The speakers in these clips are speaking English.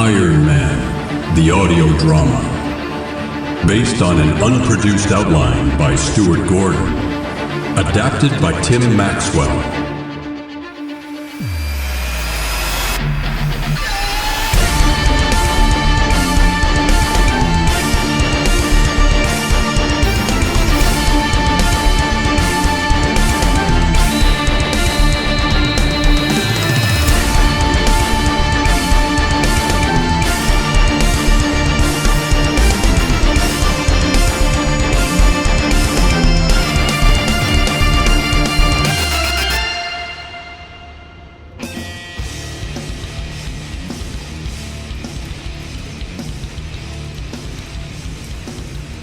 Iron Man, the audio drama. Based on an unproduced outline by Stuart Gordon. Adapted by Tim Maxwell.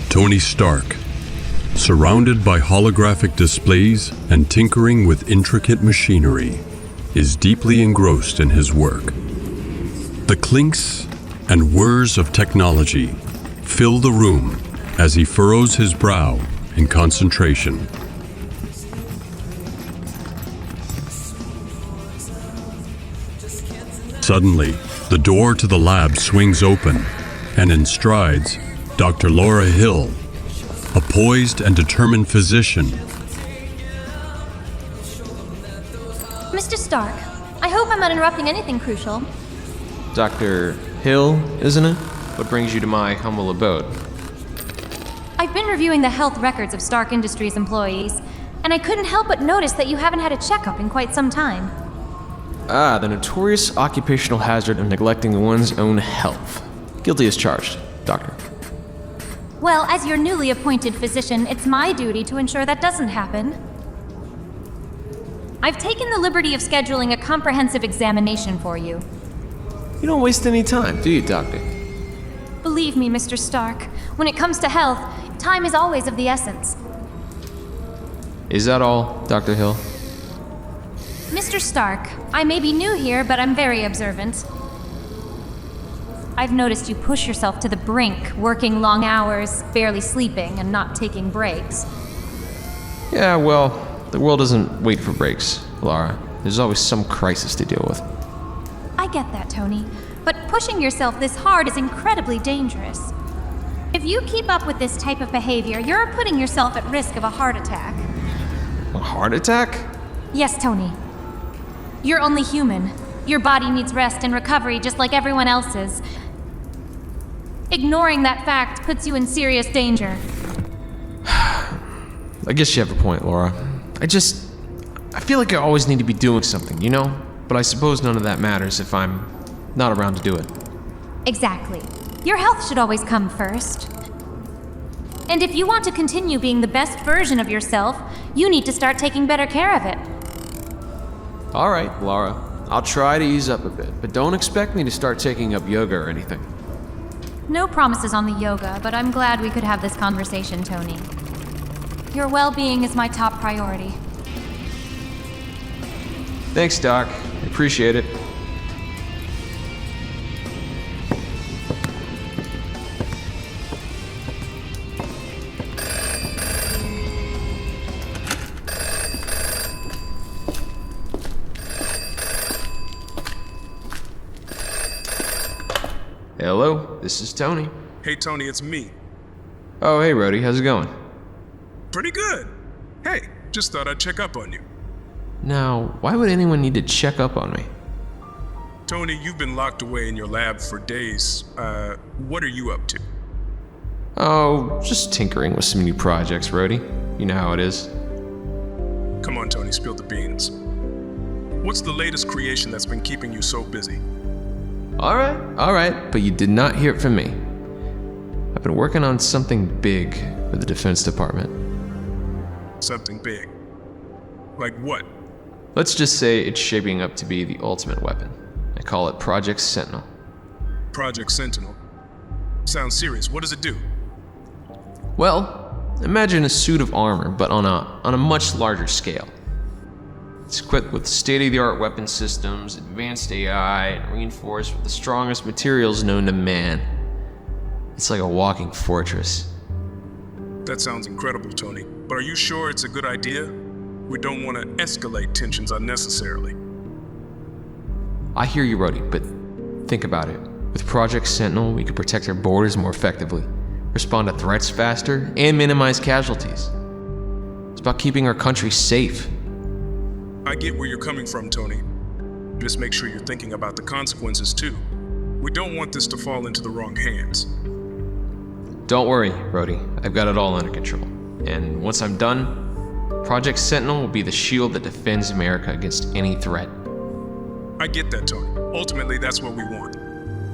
Tony Stark, surrounded by holographic displays and tinkering with intricate machinery, is deeply engrossed in his work. The clinks and whirs of technology fill the room as he furrows his brow in concentration. Suddenly, the door to the lab swings open, and in strides, Dr. Laura Hill, a poised and determined physician. Mr. Stark, I hope I'm not interrupting anything crucial. Dr. Hill, isn't it? What brings you to my humble abode? I've been reviewing the health records of Stark Industries employees, and I couldn't help but notice that you haven't had a checkup in quite some time. Ah, the notorious occupational hazard of neglecting one's own health. Guilty as charged, Doctor. Well, as your newly appointed physician, it's my duty to ensure that doesn't happen. I've taken the liberty of scheduling a comprehensive examination for you. You don't waste any time, do you, Doctor? Believe me, Mr. Stark, when it comes to health, time is always of the essence. Is that all, Dr. Hill? Mr. Stark, I may be new here, but I'm very observant. I've noticed you push yourself to the brink, working long hours, barely sleeping, and not taking breaks. Yeah, well, the world doesn't wait for breaks, Laura. There's always some crisis to deal with. I get that, Tony, but pushing yourself this hard is incredibly dangerous. If you keep up with this type of behavior, you're putting yourself at risk of a heart attack. A heart attack? Yes, Tony. You're only human. Your body needs rest and recovery just like everyone else's. Ignoring that fact puts you in serious danger. I guess you have a point, Laura. I feel like I always need to be doing something, you know? But I suppose none of that matters if I'm not around to do it. Exactly. Your health should always come first. And if you want to continue being the best version of yourself, you need to start taking better care of it. All right, Laura. I'll try to ease up a bit, but don't expect me to start taking up yoga or anything. No promises on the yoga, but I'm glad we could have this conversation, Tony. Your well-being is my top priority. Thanks, Doc. I appreciate it. Hello, this is Tony. Hey Tony, it's me. Oh, hey Rhodey, how's it going? Pretty good. Hey, just thought I'd check up on you. Now, why would anyone need to check up on me? Tony, you've been locked away in your lab for days. What are you up to? Oh, just tinkering with some new projects, Rhodey. You know how it is. Come on, Tony, spill the beans. What's the latest creation that's been keeping you so busy? All right, but you did not hear it from me. I've been working on something big for the Defense Department. Something big? Like what? Let's just say it's shaping up to be the ultimate weapon. I call it Project Sentinel. Project Sentinel? Sounds serious. What does it do? Well, imagine a suit of armor, but on a much larger scale. It's equipped with state-of-the-art weapon systems, advanced AI, and reinforced with the strongest materials known to man. It's like a walking fortress. That sounds incredible, Tony. But are you sure it's a good idea? We don't want to escalate tensions unnecessarily. I hear you, Rhodey, but think about it. With Project Sentinel, we could protect our borders more effectively, respond to threats faster, and minimize casualties. It's about keeping our country safe. I get where you're coming from, Tony. Just make sure you're thinking about the consequences too. We don't want this to fall into the wrong hands. Don't worry, Rhodey. I've got it all under control. And once I'm done, Project Sentinel will be the shield that defends America against any threat. I get that, Tony. Ultimately, that's what we want.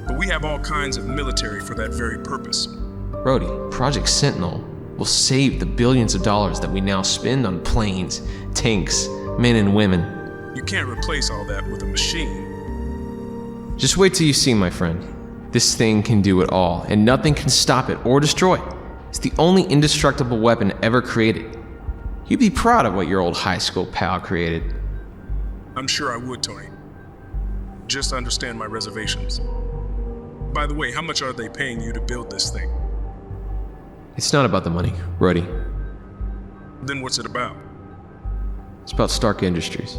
But we have all kinds of military for that very purpose. Rhodey, Project Sentinel will save the billions of dollars that we now spend on planes, tanks, men and women. You can't replace all that with a machine. Just wait till you see, my friend. This thing can do it all, and nothing can stop it or destroy it. It's the only indestructible weapon ever created. You'd be proud of what your old high school pal created. I'm sure I would, Tony. Just understand my reservations. By the way, how much are they paying you to build this thing? It's not about the money, Rhodey. Then what's it about? It's about Stark Industries.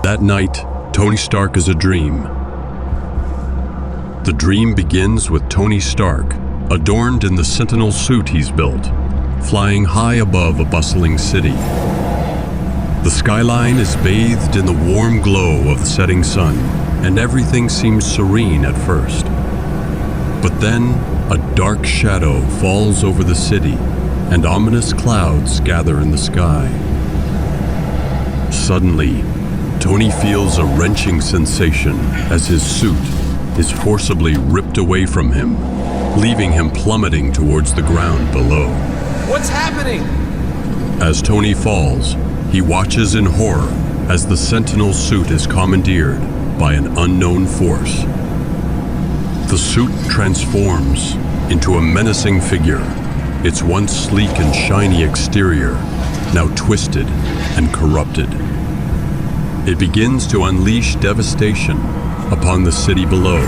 That night, Tony Stark is a dream. The dream begins with Tony Stark, adorned in the Sentinel suit he's built, flying high above a bustling city. The skyline is bathed in the warm glow of the setting sun, and everything seems serene at first. But then, a dark shadow falls over the city, and ominous clouds gather in the sky. Suddenly, Tony feels a wrenching sensation as his suit is forcibly ripped away from him, leaving him plummeting towards the ground below. What's happening? As Tony falls, he watches in horror as the Sentinel suit is commandeered by an unknown force. The suit transforms into a menacing figure, its once sleek and shiny exterior now twisted and corrupted. It begins to unleash devastation upon the city below,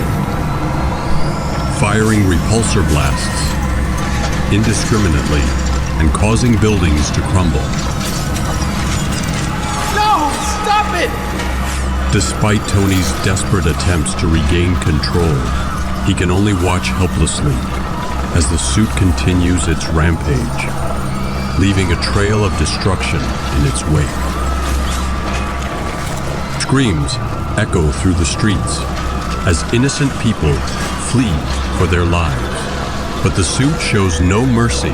firing repulsor blasts indiscriminately and causing buildings to crumble. No! Stop it! Despite Tony's desperate attempts to regain control, he can only watch helplessly as the suit continues its rampage, leaving a trail of destruction in its wake. Screams echo through the streets as innocent people flee for their lives. But the suit shows no mercy,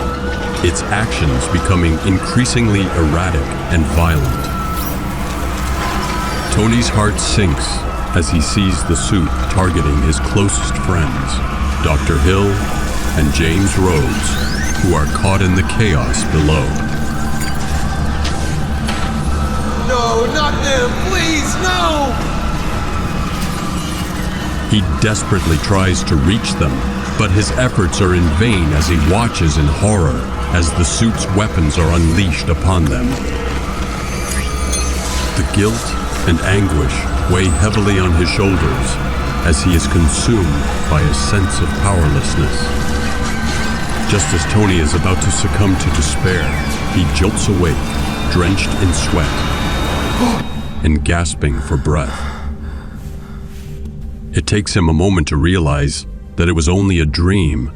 its actions becoming increasingly erratic and violent. Tony's heart sinks as he sees the suit targeting his closest friends, Dr. Hill and James Rhodes, who are caught in the chaos below. No, not them! Please, no! He desperately tries to reach them, but his efforts are in vain as he watches in horror as the suit's weapons are unleashed upon them. The guilt and anguish weigh heavily on his shoulders as he is consumed by a sense of powerlessness. Just as Tony is about to succumb to despair, he jolts awake, drenched in sweat and gasping for breath. It takes him a moment to realize that it was only a dream,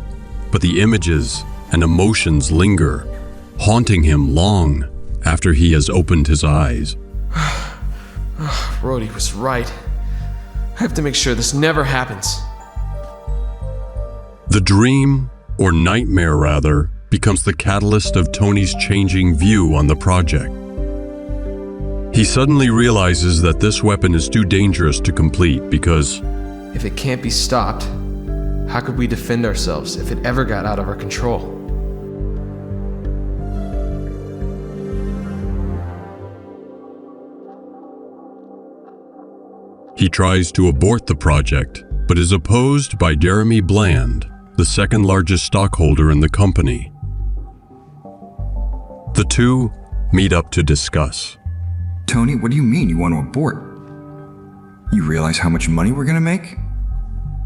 but the images and emotions linger, haunting him long after he has opened his eyes. Rhodey was right. I have to make sure this never happens. The dream, or nightmare rather, becomes the catalyst of Tony's changing view on the project. He suddenly realizes that this weapon is too dangerous to complete because if it can't be stopped, how could we defend ourselves if it ever got out of our control? He tries to abort the project, but is opposed by Jeremy Bland, the second largest stockholder in the company. The two meet up to discuss. Tony, what do you mean you want to abort? You realize how much money we're gonna make?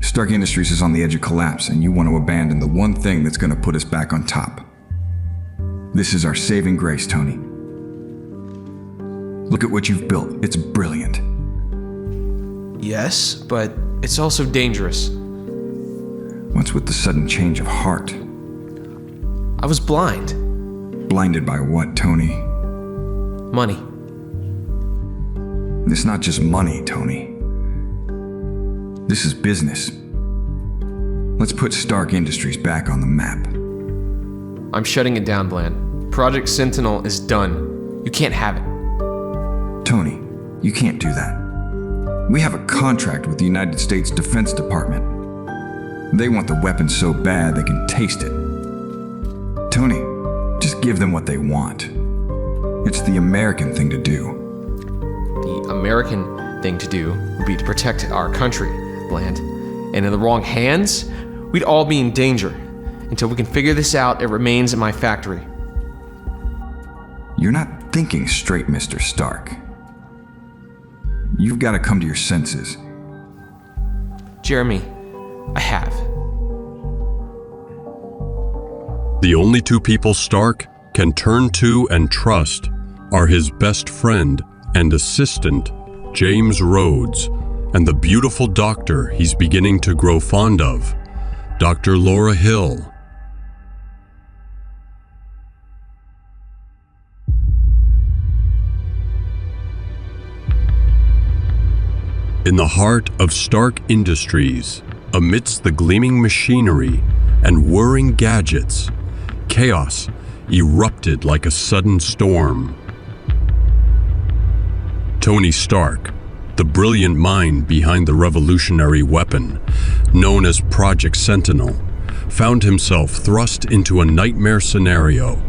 Stark Industries is on the edge of collapse, and you want to abandon the one thing that's going to put us back on top. This is our saving grace, Tony. Look at what you've built. It's brilliant. Yes, but it's also dangerous. What's with the sudden change of heart? I was blind. Blinded by what, Tony? Money. It's not just money, Tony. This is business. Let's put Stark Industries back on the map. I'm shutting it down, Bland. Project Sentinel is done. You can't have it. Tony, you can't do that. We have a contract with the United States Defense Department. They want the weapon so bad they can taste it. Tony, just give them what they want. It's the American thing to do. The American thing to do would be to protect our country, Bland. And in the wrong hands, we'd all be in danger. Until we can figure this out, it remains in my factory. You're not thinking straight, Mr. Stark. You've got to come to your senses. Jeremy, I have. The only two people Stark can turn to and trust are his best friend and assistant, James Rhodes, and the beautiful doctor he's beginning to grow fond of, Dr. Laura Hill. In the heart of Stark Industries, amidst the gleaming machinery and whirring gadgets, chaos erupted like a sudden storm. Tony Stark, the brilliant mind behind the revolutionary weapon, known as Project Sentinel, found himself thrust into a nightmare scenario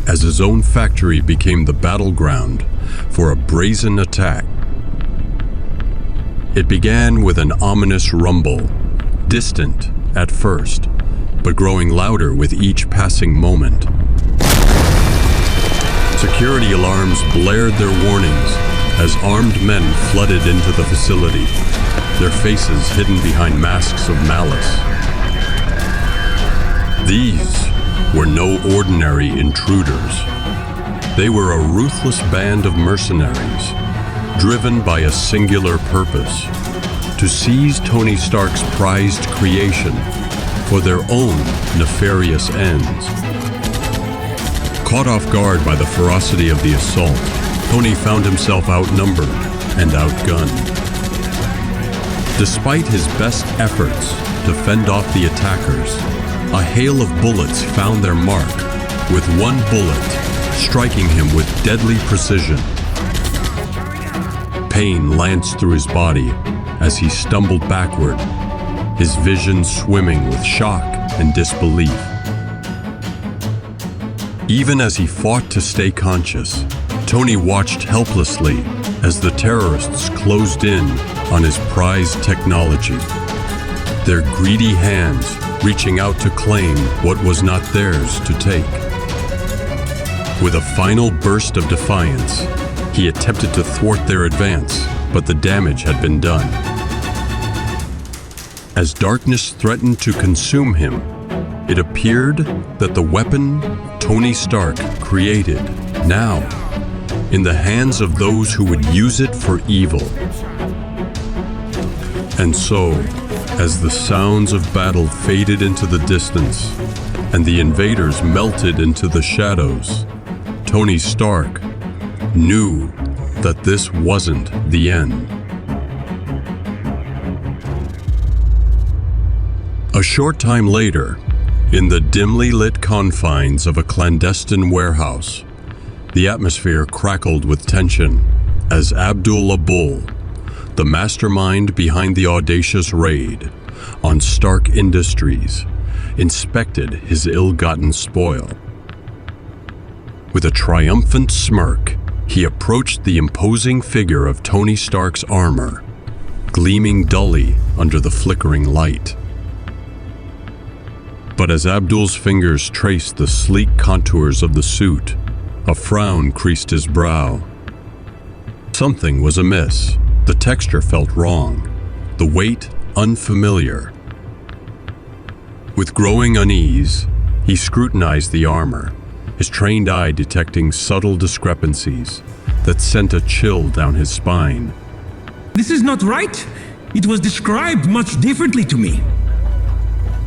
as his own factory became the battleground for a brazen attack. It began with an ominous rumble, distant at first, but growing louder with each passing moment. Security alarms blared their warnings as armed men flooded into the facility, their faces hidden behind masks of malice. These were no ordinary intruders. They were a ruthless band of mercenaries, driven by a singular purpose: to seize Tony Stark's prized creation for their own nefarious ends. Caught off guard by the ferocity of the assault, Tony found himself outnumbered and outgunned. Despite his best efforts to fend off the attackers, a hail of bullets found their mark, with one bullet striking him with deadly precision. Pain lanced through his body as he stumbled backward, his vision swimming with shock and disbelief. Even as he fought to stay conscious, Tony watched helplessly as the terrorists closed in on his prized technology, their greedy hands reaching out to claim what was not theirs to take. With a final burst of defiance, he attempted to thwart their advance, but the damage had been done. As darkness threatened to consume him, it appeared that the weapon Tony Stark created now in the hands of those who would use it for evil. And so, as the sounds of battle faded into the distance and the invaders melted into the shadows, Tony Stark knew that this wasn't the end. A short time later, in the dimly lit confines of a clandestine warehouse, the atmosphere crackled with tension as Abdull Abull, the mastermind behind the audacious raid on Stark Industries, inspected his ill-gotten spoil. With a triumphant smirk, he approached the imposing figure of Tony Stark's armor, gleaming dully under the flickering light. But as Abdull's fingers traced the sleek contours of the suit, a frown creased his brow. Something was amiss. The texture felt wrong, the weight unfamiliar, With growing unease, he scrutinized the armor, his trained eye detecting subtle discrepancies that sent a chill down his spine. This is not right. It was described much differently to me.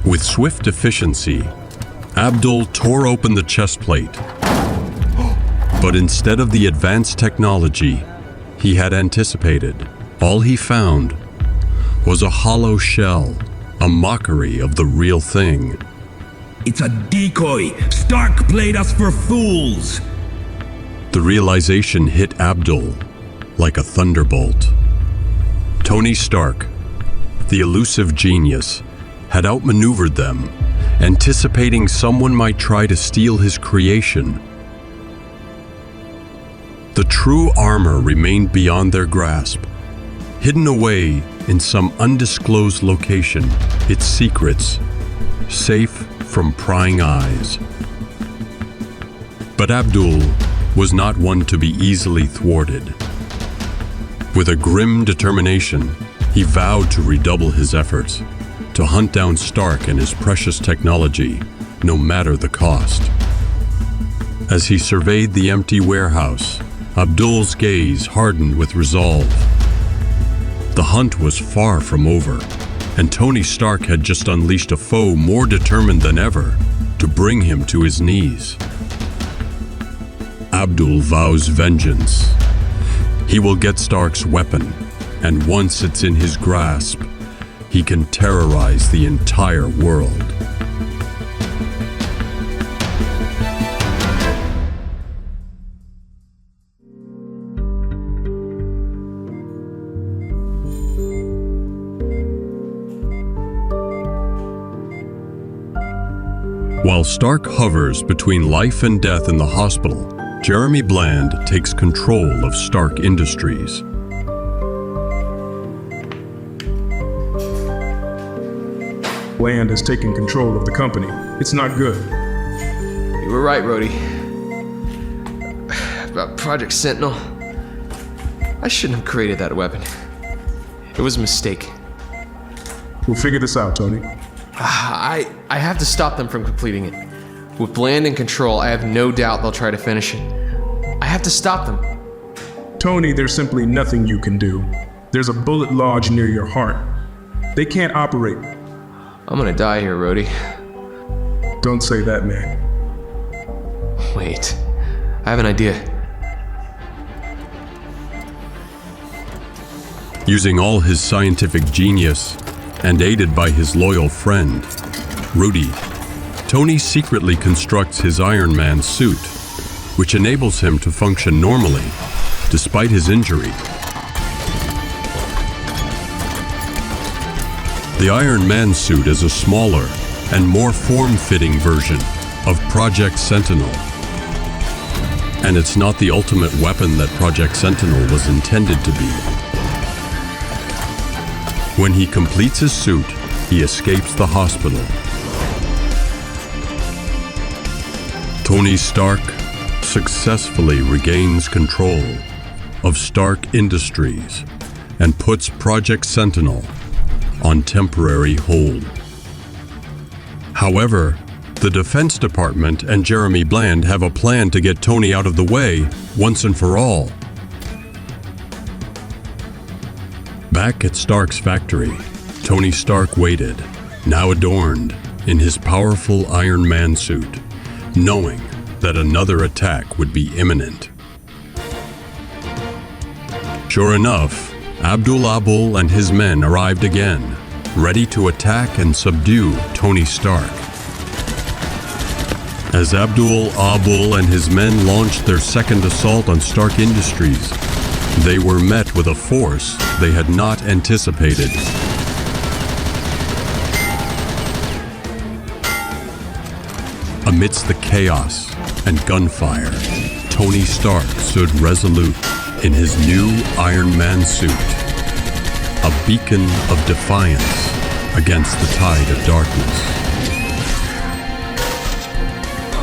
With swift efficiency, Abdull tore open the chest plate. But instead of the advanced technology he had anticipated, all he found was a hollow shell, a mockery of the real thing. It's a decoy. Stark played us for fools. The realization hit Abdull like a thunderbolt. Tony Stark, the elusive genius, had outmaneuvered them, anticipating someone might try to steal his creation. The true armor remained beyond their grasp, hidden away in some undisclosed location, its secrets safe from prying eyes. But Abdull was not one to be easily thwarted. With a grim determination, he vowed to redouble his efforts, to hunt down Stark and his precious technology, no matter the cost. As he surveyed the empty warehouse, Abdull's gaze hardened with resolve. The hunt was far from over, and Tony Stark had just unleashed a foe more determined than ever to bring him to his knees. Abdull vows vengeance. He will get Stark's weapon, and once it's in his grasp, he can terrorize the entire world. While Stark hovers between life and death in the hospital, Jeremy Bland takes control of Stark Industries. Bland has taken control of the company. It's not good. You were right, Rhodey. About Project Sentinel. I shouldn't have created that weapon. It was a mistake. We'll figure this out, Tony. I have to stop them from completing it. With Bland in control, I have no doubt they'll try to finish it. I have to stop them. Tony, there's simply nothing you can do. There's a bullet lodged near your heart. They can't operate. I'm gonna die here, Rhodey. Don't say that, man. Wait, I have an idea. Using all his scientific genius, and aided by his loyal friend, Rhodey, Tony secretly constructs his Iron Man suit, which enables him to function normally, despite his injury. The Iron Man suit is a smaller and more form-fitting version of Project Sentinel. And it's not the ultimate weapon that Project Sentinel was intended to be. When he completes his suit, he escapes the hospital. Tony Stark successfully regains control of Stark Industries and puts Project Sentinel on temporary hold. However, the Defense Department and Jeremy Bland have a plan to get Tony out of the way once and for all. Back at Stark's factory, Tony Stark waited, now adorned in his powerful Iron Man suit, knowing that another attack would be imminent. Sure enough, Abull and his men arrived again, ready to attack and subdue Tony Stark. As Abull and his men launched their second assault on Stark Industries, they were met with a force they had not anticipated. Amidst the chaos and gunfire, Tony Stark stood resolute in his new Iron Man suit, a beacon of defiance against the tide of darkness.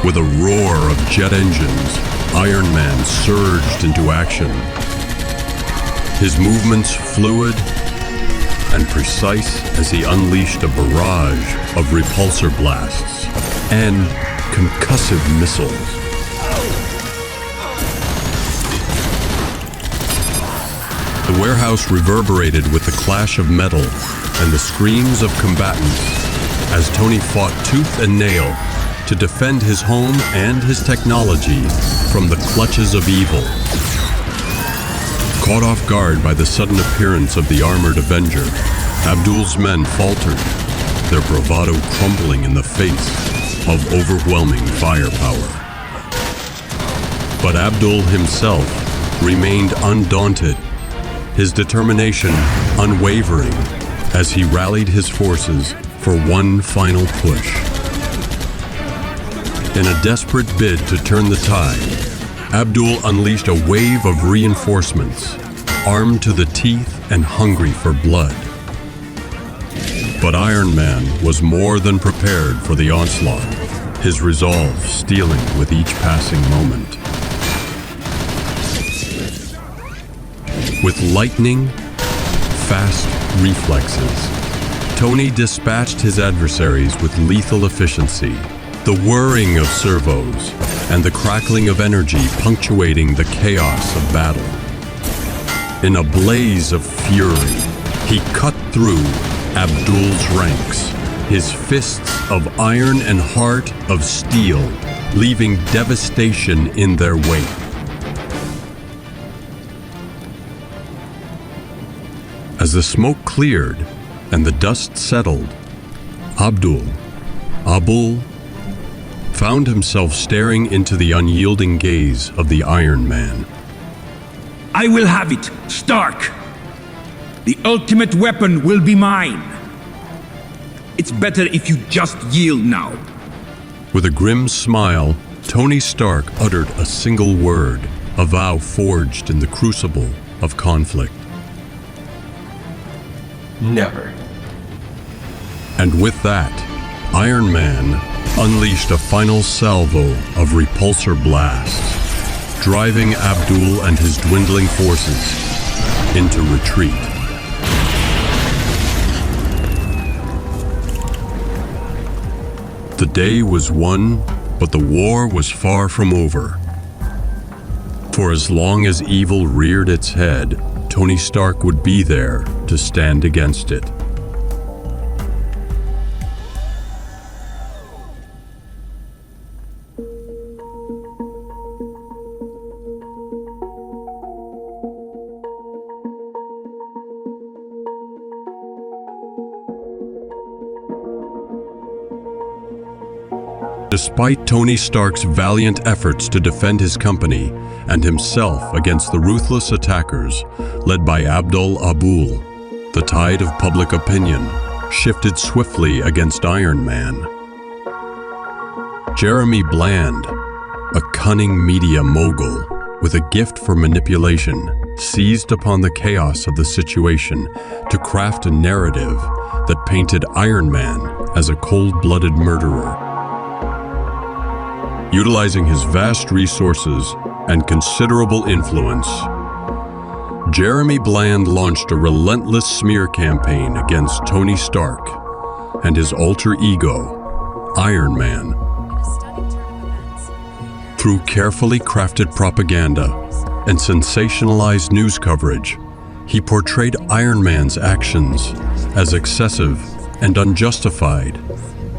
With a roar of jet engines, Iron Man surged into action. His movements fluid, and precise as he unleashed a barrage of repulsor blasts and concussive missiles. The warehouse reverberated with the clash of metal and the screams of combatants as Tony fought tooth and nail to defend his home and his technology from the clutches of evil. Caught off guard by the sudden appearance of the armored Avenger, Abdull's men faltered, their bravado crumbling in the face of overwhelming firepower. But Abdull himself remained undaunted, his determination unwavering as he rallied his forces for one final push. In a desperate bid to turn the tide, Abdull unleashed a wave of reinforcements, armed to the teeth and hungry for blood. But Iron Man was more than prepared for the onslaught, his resolve stealing with each passing moment. With lightning, fast reflexes, Tony dispatched his adversaries with lethal efficiency, the whirring of servos and the crackling of energy punctuating the chaos of battle. In a blaze of fury, he cut through Abdull's ranks, his fists of iron and heart of steel, leaving devastation in their wake. As the smoke cleared and the dust settled, Abull found himself staring into the unyielding gaze of the Iron Man. I will have it, Stark. The ultimate weapon will be mine. It's better if you just yield now. With a grim smile, Tony Stark uttered a single word, a vow forged in the crucible of conflict. Never. And with that, Iron Man unleashed a final salvo of repulsor blasts, driving Abdull and his dwindling forces into retreat. The day was won, but the war was far from over. For as long as evil reared its head, Tony Stark would be there to stand against it. Despite Tony Stark's valiant efforts to defend his company and himself against the ruthless attackers led by Abull, the tide of public opinion shifted swiftly against Iron Man. Jeremy Bland, a cunning media mogul with a gift for manipulation, seized upon the chaos of the situation to craft a narrative that painted Iron Man as a cold-blooded murderer. Utilizing his vast resources and considerable influence, Jeremy Bland launched a relentless smear campaign against Tony Stark and his alter ego, Iron Man. Through carefully crafted propaganda and sensationalized news coverage, he portrayed Iron Man's actions as excessive and unjustified,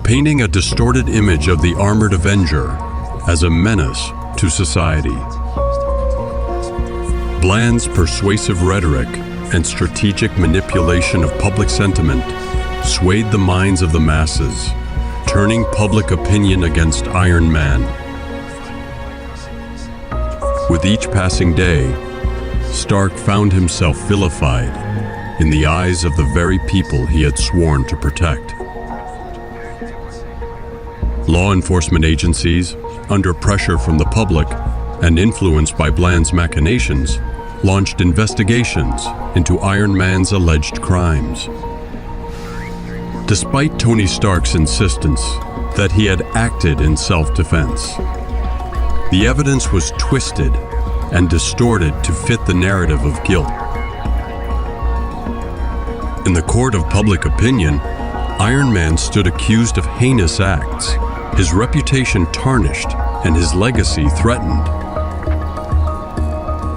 painting a distorted image of the armored Avenger as a menace to society. Bland's persuasive rhetoric and strategic manipulation of public sentiment swayed the minds of the masses, turning public opinion against Iron Man. With each passing day, Stark found himself vilified in the eyes of the very people he had sworn to protect. Law enforcement agencies, under pressure from the public and influenced by Bland's machinations, launched investigations into Iron Man's alleged crimes. Despite Tony Stark's insistence that he had acted in self-defense, the evidence was twisted and distorted to fit the narrative of guilt. In the court of public opinion, Iron Man stood accused of heinous acts, his reputation tarnished, and his legacy threatened.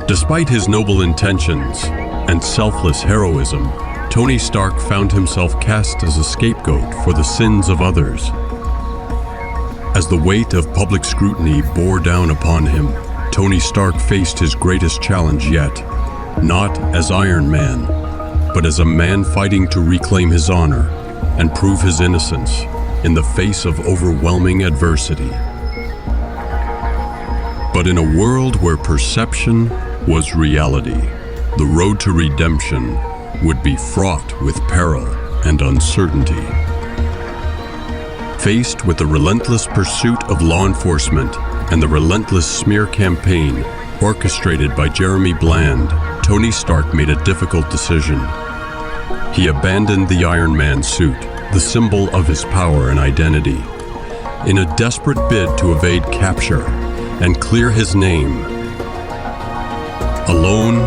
Despite his noble intentions and selfless heroism, Tony Stark found himself cast as a scapegoat for the sins of others. As the weight of public scrutiny bore down upon him, Tony Stark faced his greatest challenge yet, not as Iron Man, but as a man fighting to reclaim his honor and prove his innocence in the face of overwhelming adversity. But in a world where perception was reality, the road to redemption would be fraught with peril and uncertainty. Faced with the relentless pursuit of law enforcement and the relentless smear campaign orchestrated by Jeremy Bland, Tony Stark made a difficult decision. He abandoned the Iron Man suit, the symbol of his power and identity, in a desperate bid to evade capture and clear his name. Alone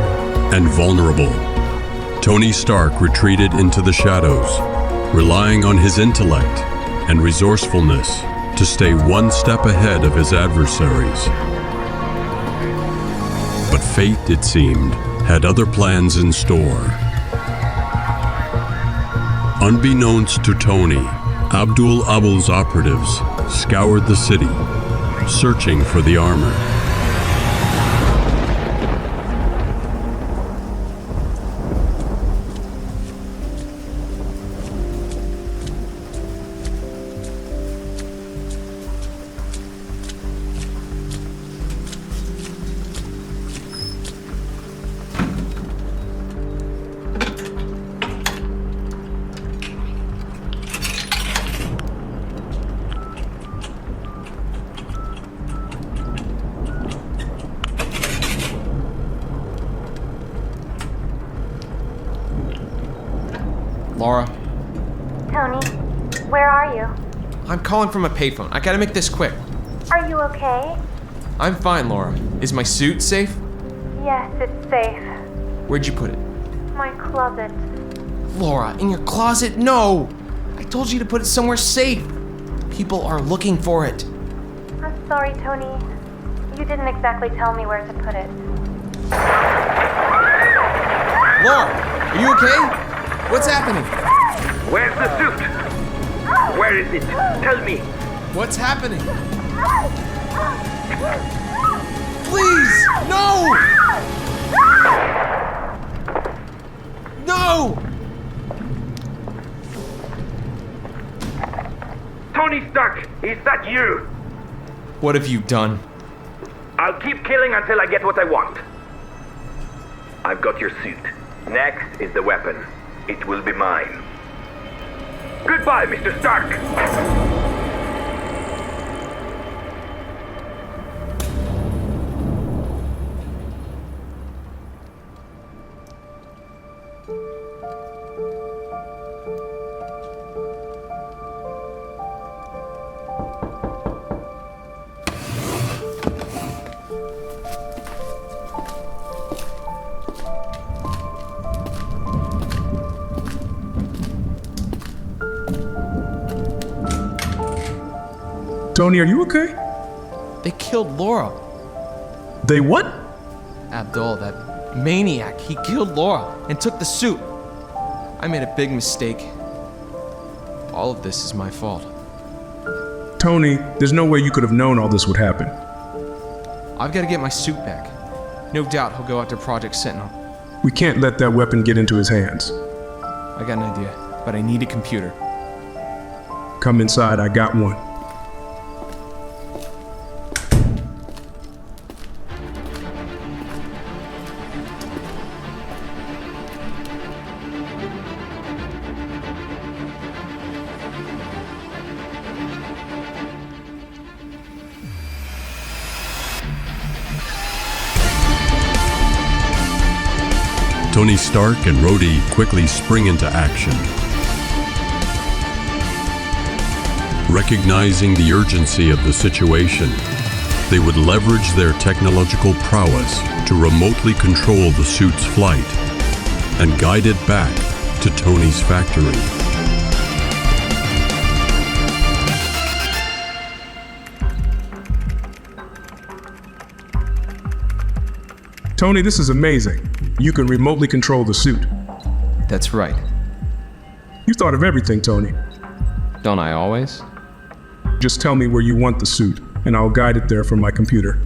and vulnerable, Tony Stark retreated into the shadows, relying on his intellect and resourcefulness to stay one step ahead of his adversaries. But fate, it seemed, had other plans in store. Unbeknownst to Tony, Abull's operatives scoured the city, searching for the armor. Laura? Tony, where are you? I'm calling from a payphone. I gotta make this quick. Are you okay? I'm fine, Laura. Is my suit safe? Yes, it's safe. Where'd you put it? My closet. Laura, in your closet? No! I told you to put it somewhere safe. People are looking for it. I'm sorry, Tony. You didn't exactly tell me where to put it. Laura, are you okay? What's happening? Where's the suit? Where is it? Tell me. What's happening? Please! No! No! Tony Stark, is that you? What have you done? I'll keep killing until I get what I want. I've got your suit. Next is the weapon. It will be mine. Goodbye, Mr. Stark! Tony, are you okay? They killed Laura. They what? Abdull, that maniac, he killed Laura and took the suit. I made a big mistake. All of this is my fault. Tony, there's no way you could have known all this would happen. I've got to get my suit back. No doubt he'll go after Project Sentinel. We can't let that weapon get into his hands. I got an idea, but I need a computer. Come inside, I got one. Tony Stark and Rhodey quickly spring into action. Recognizing the urgency of the situation, they would leverage their technological prowess to remotely control the suit's flight and guide it back to Tony's factory. Tony, this is amazing. You can remotely control the suit. That's right. You thought of everything, Tony. Don't I always? Just tell me where you want the suit, and I'll guide it there from my computer.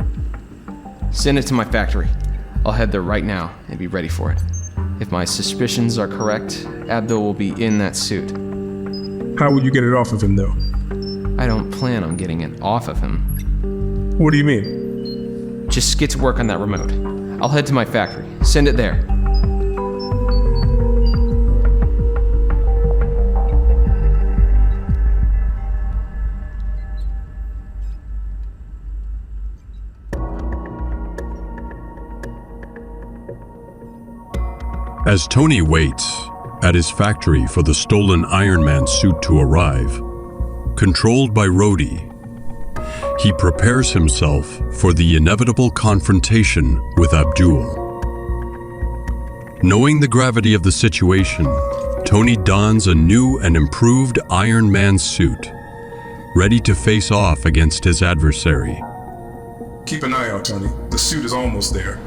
Send it to my factory. I'll head there right now and be ready for it. If my suspicions are correct, Abdull will be in that suit. How will you get it off of him, though? I don't plan on getting it off of him. What do you mean? Just get to work on that remote. I'll head to my factory. Send it there. As Tony waits at his factory for the stolen Iron Man suit to arrive, controlled by Rhodey, he prepares himself for the inevitable confrontation with Abdull. Knowing the gravity of the situation, Tony dons a new and improved Iron Man suit, ready to face off against his adversary. Keep an eye out, Tony. The suit is almost there.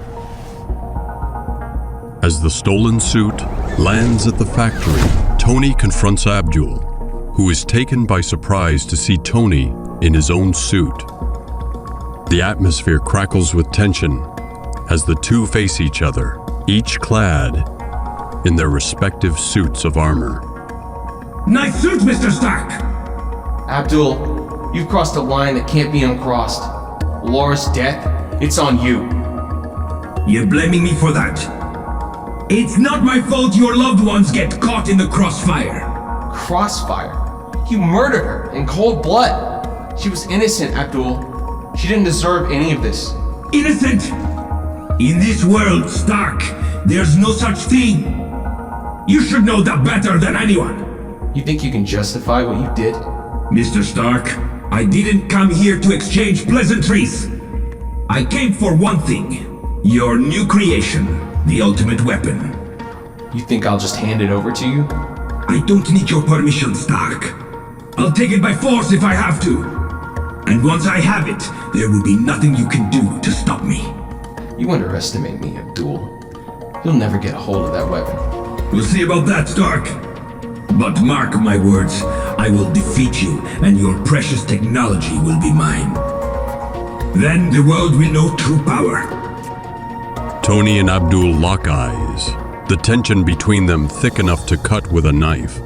As the stolen suit lands at the factory, Tony confronts Abdull, who is taken by surprise to see Tony in his own suit. The atmosphere crackles with tension as the two face each other, each clad in their respective suits of armor. Nice suit, Mr. Stark! Abdull, you've crossed a line that can't be uncrossed. Laura's death, it's on you. You're blaming me for that? It's not my fault your loved ones get caught in the crossfire. Crossfire? You murdered her in cold blood. She was innocent, Abdull. She didn't deserve any of this. Innocent? In this world, Stark, there's no such thing. You should know that better than anyone. You think you can justify what you did? Mr. Stark, I didn't come here to exchange pleasantries. I came for one thing. Your new creation, the ultimate weapon. You think I'll just hand it over to you? I don't need your permission, Stark. I'll take it by force if I have to. And once I have it, there will be nothing you can do to stop me. You underestimate me, Abdull. You'll never get a hold of that weapon. We'll see about that, Stark. But mark my words, I will defeat you, and your precious technology will be mine. Then the world will know true power. Tony and Abdull lock eyes, the tension between them thick enough to cut with a knife.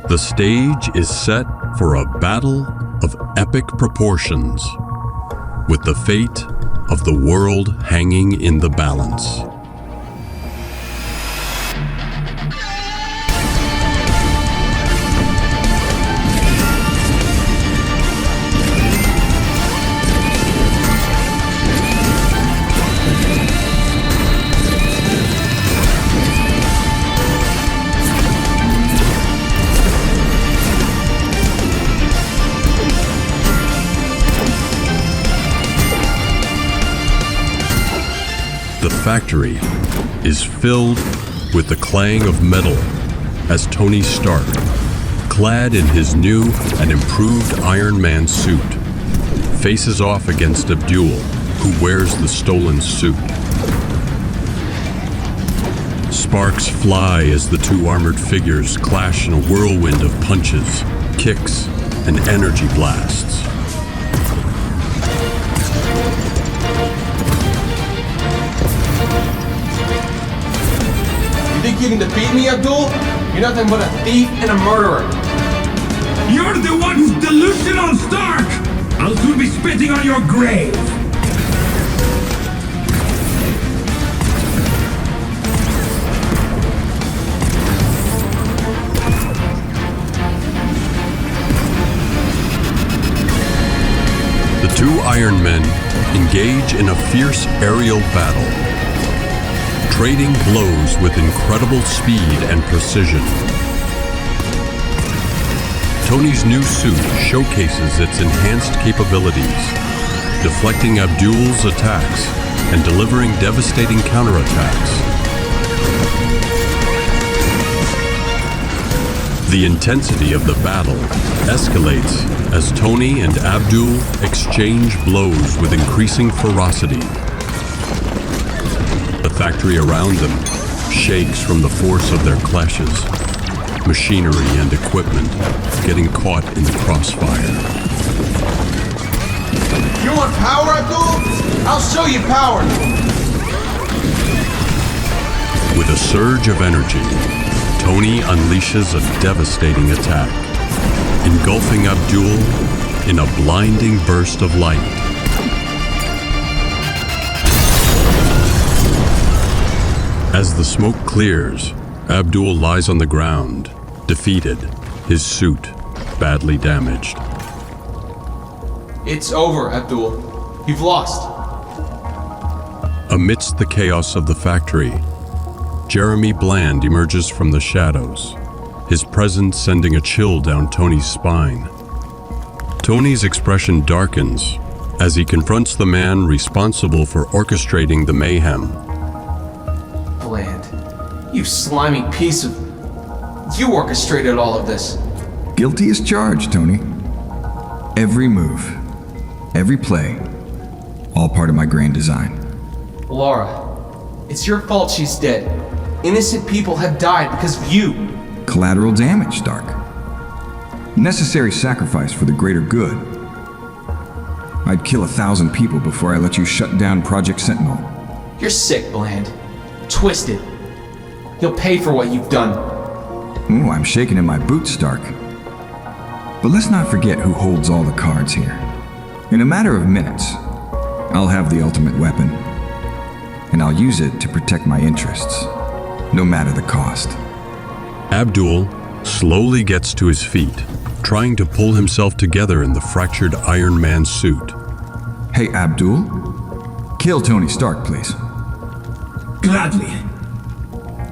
The stage is set for a battle of epic proportions, with the fate of the world hanging in the balance. The factory is filled with the clang of metal as Tony Stark, clad in his new and improved Iron Man suit, faces off against Abdull, who wears the stolen suit. Sparks fly as the two armored figures clash in a whirlwind of punches, kicks, and energy blasts. You think you can defeat me, Abdull? You're nothing but a thief and a murderer. You're the one who's delusional, Stark! I'll soon be spitting on your grave! The two Iron Men engage in a fierce aerial battle, trading blows with incredible speed and precision. Tony's new suit showcases its enhanced capabilities, deflecting Abdull's attacks and delivering devastating counterattacks. The intensity of the battle escalates as Tony and Abdull exchange blows with increasing ferocity. The factory around them shakes from the force of their clashes, machinery and equipment getting caught in the crossfire. You want power, Abdull? I'll show you power! With a surge of energy, Tony unleashes a devastating attack, engulfing Abdull in a blinding burst of light. As the smoke clears, Abdull lies on the ground, defeated, his suit badly damaged. It's over, Abdull. You've lost. Amidst the chaos of the factory, Jeremy Bland emerges from the shadows, his presence sending a chill down Tony's spine. Tony's expression darkens as he confronts the man responsible for orchestrating the mayhem. Bland, you slimy piece of... You orchestrated all of this. Guilty as charged, Tony. Every move, every play, all part of my grand design. Laura, it's your fault she's dead. Innocent people have died because of you. Collateral damage, Stark. Necessary sacrifice for the greater good. I'd kill 1,000 people before I let you shut down Project Sentinel. You're sick, Bland. Twisted. You'll pay for what you've done. Ooh, I'm shaking in my boots, Stark. But let's not forget who holds all the cards here. In a matter of minutes, I'll have the ultimate weapon. And I'll use it to protect my interests, no matter the cost. Abdull slowly gets to his feet, trying to pull himself together in the fractured Iron Man suit. Hey, Abdull. Kill Tony Stark, please. Gladly.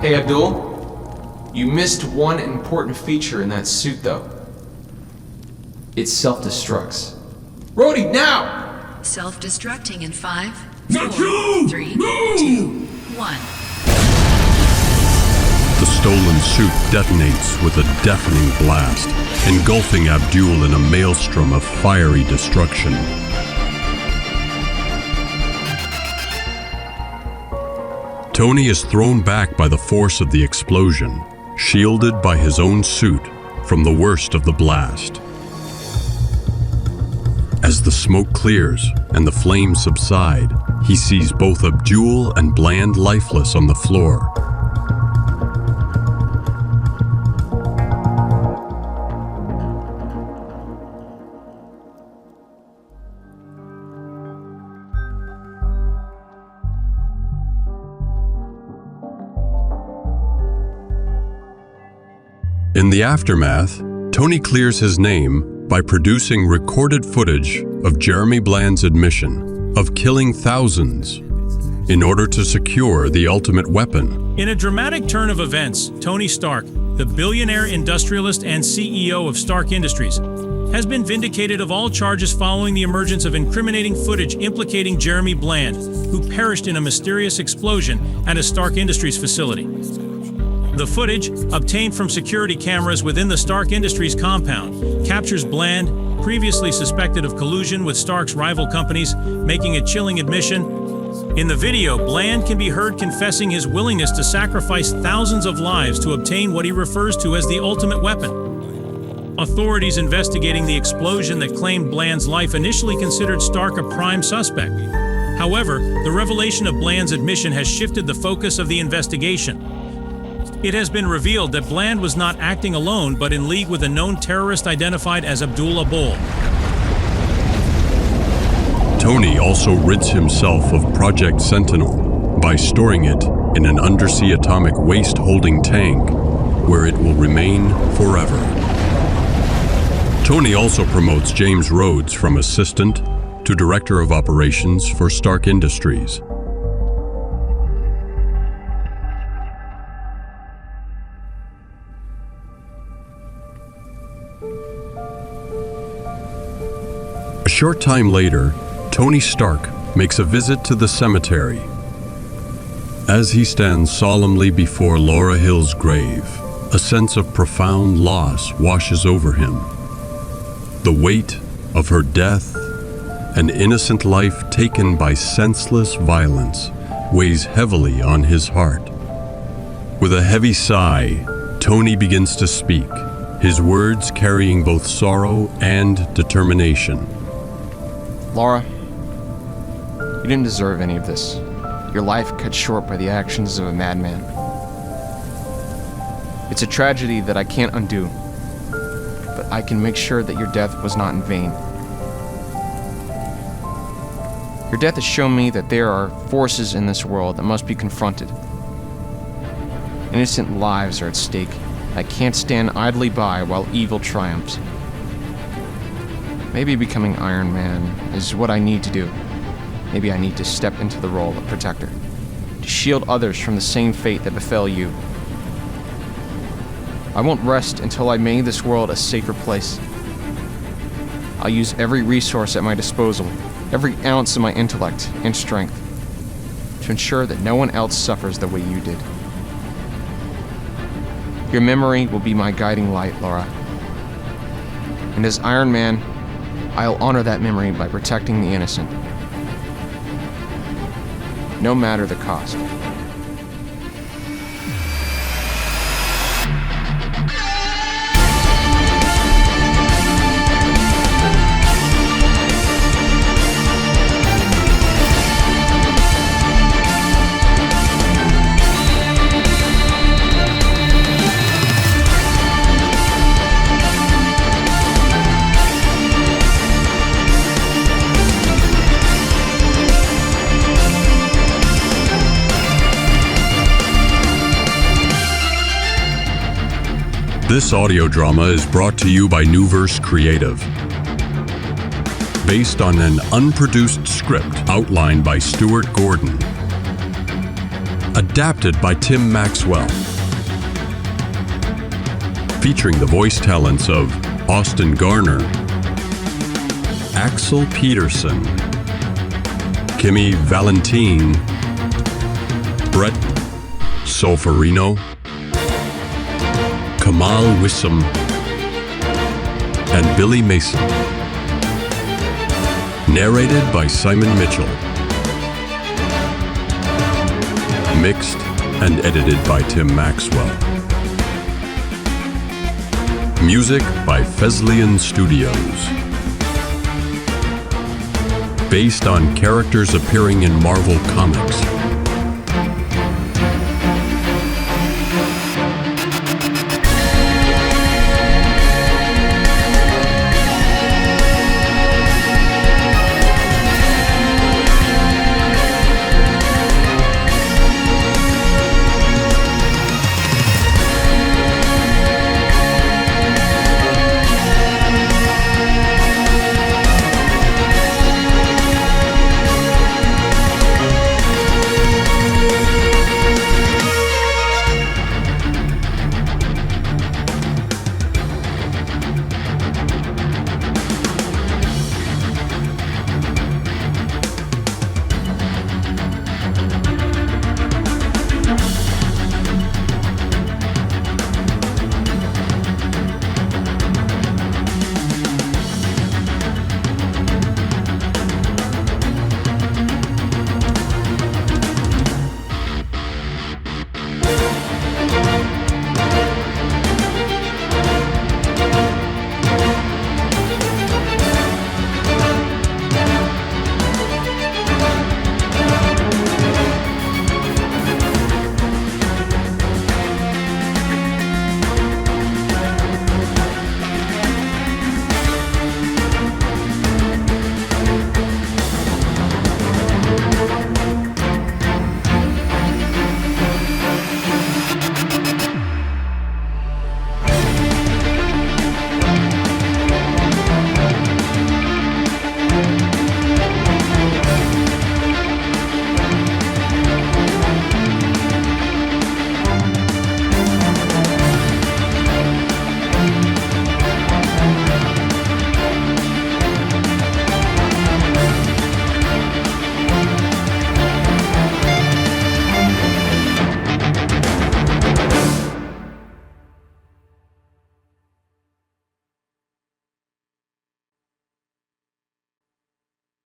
Hey, Abdull. You missed one important feature in that suit, though. It self-destructs. Rhodey, now! Self-destructing in 5, Not 4, you! 3, No! 2, 1. The stolen suit detonates with a deafening blast, engulfing Abdull in a maelstrom of fiery destruction. Tony is thrown back by the force of the explosion, shielded by his own suit from the worst of the blast. As the smoke clears and the flames subside, he sees both Abdull and Bland lifeless on the floor. In the aftermath, Tony clears his name by producing recorded footage of Jeremy Bland's admission of killing thousands in order to secure the ultimate weapon. In a dramatic turn of events, Tony Stark, the billionaire industrialist and CEO of Stark Industries, has been vindicated of all charges following the emergence of incriminating footage implicating Jeremy Bland, who perished in a mysterious explosion at a Stark Industries facility. The footage, obtained from security cameras within the Stark Industries compound, captures Bland, previously suspected of collusion with Stark's rival companies, making a chilling admission. In the video, Bland can be heard confessing his willingness to sacrifice thousands of lives to obtain what he refers to as the ultimate weapon. Authorities investigating the explosion that claimed Bland's life initially considered Stark a prime suspect. However, the revelation of Bland's admission has shifted the focus of the investigation. It has been revealed that Bland was not acting alone, but in league with a known terrorist identified as Abull. Tony also rids himself of Project Sentinel by storing it in an undersea atomic waste-holding tank, where it will remain forever. Tony also promotes James Rhodes from assistant to director of operations for Stark Industries. A short time later, Tony Stark makes a visit to the cemetery. As he stands solemnly before Laura Hill's grave, a sense of profound loss washes over him. The weight of her death, an innocent life taken by senseless violence, weighs heavily on his heart. With a heavy sigh, Tony begins to speak, his words carrying both sorrow and determination. Laura, you didn't deserve any of this. Your life cut short by the actions of a madman. It's a tragedy that I can't undo, but I can make sure that your death was not in vain. Your death has shown me that there are forces in this world that must be confronted. Innocent lives are at stake. I can't stand idly by while evil triumphs. Maybe becoming Iron Man is what I need to do. Maybe I need to step into the role of protector, to shield others from the same fate that befell you. I won't rest until I make this world a safer place. I'll use every resource at my disposal, every ounce of my intellect and strength, to ensure that no one else suffers the way you did. Your memory will be my guiding light, Laura. And as Iron Man, I'll honor that memory by protecting the innocent, no matter the cost. This audio drama is brought to you by Newverse Creative. Based on an unproduced script outlined by Stuart Gordon. Adapted by Tim Maxwell. Featuring the voice talents of Austin Garner, Axel Peterson, Kimmy Valentine, Brett Solferino, Kamal Wissem, and Billy Mason. Narrated by Simon Mitchell. Mixed and edited by Tim Maxwell. Music by Fesliyan Studios. Based on characters appearing in Marvel Comics.